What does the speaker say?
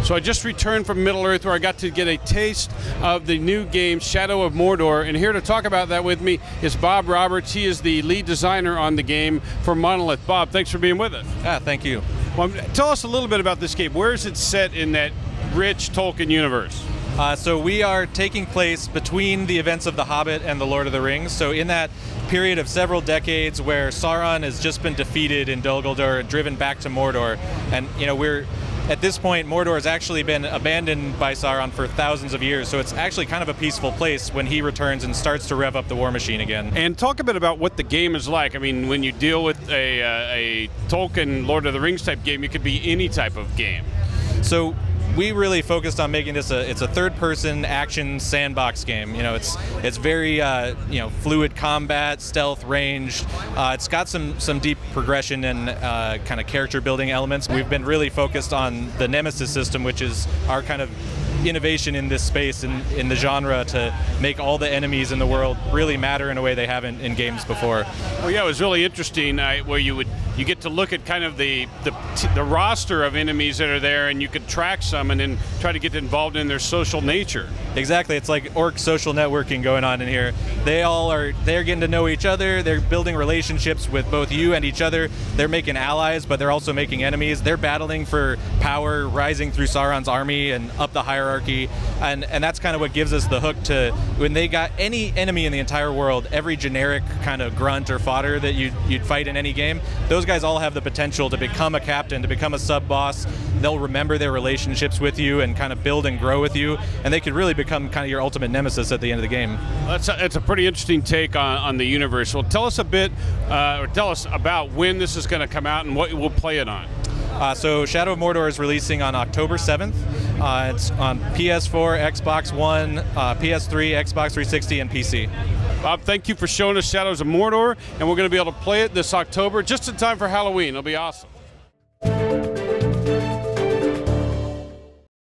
So I just returned from Middle-earth where I got to get a taste of the new game, Shadow of Mordor, and here to talk about that with me is Bob Roberts. He is the lead designer on the game for Monolith. Bob, thanks for being with us. Thank you. Well, tell us a little bit about this game. Where is it set in that rich Tolkien universe? So we are taking place between the events of The Hobbit and The Lord of the Rings. So in that period of several decades where Sauron has just been defeated in Dol Guldur and driven back to Mordor, and we're at this point, Mordor has actually been abandoned by Sauron for thousands of years, so it's actually kind of a peaceful place when he returns and starts to rev up the war machine again. And talk a bit about what the game is like. I mean, when you deal with a Tolkien Lord of the Rings type game, it could be any type of game. So we really focused on making this it's a third-person action sandbox game. It's very fluid combat, stealth, ranged. It's got some deep progression and kind of character building elements. We've been really focused on the Nemesis system, which is our kind of innovation in this space in the genre to make all the enemies in the world really matter in a way they haven't in games before. Well, yeah, it was really interesting where you get to look at kind of the roster of enemies that are there, and you could track some and then try to get involved in their social nature. Exactly, it's like orc social networking going on in here. They're getting to know each other. They're building relationships with both you and each other. They're making allies, but they're also making enemies. They're battling for power, rising through Sauron's army and up the hierarchy, and that's kind of what gives us the hook to when they got any enemy in the entire world, every generic kind of grunt or fodder that you'd fight in any game. Those guys all have the potential to become a captain, to become a sub-boss. They'll remember their relationships with you and kind of build and grow with you, and they could really become kind of your ultimate nemesis at the end of the game. That's a pretty interesting take on the universe. Well, tell us a bit, or tell us about when this is going to come out and what we'll play it on. So Shadow of Mordor is releasing on October 7th. It's on PS4, Xbox One, PS3, Xbox 360, and PC. Bob, thank you for showing us Shadows of Mordor, and we're going to be able to play it this October, just in time for Halloween. It'll be awesome.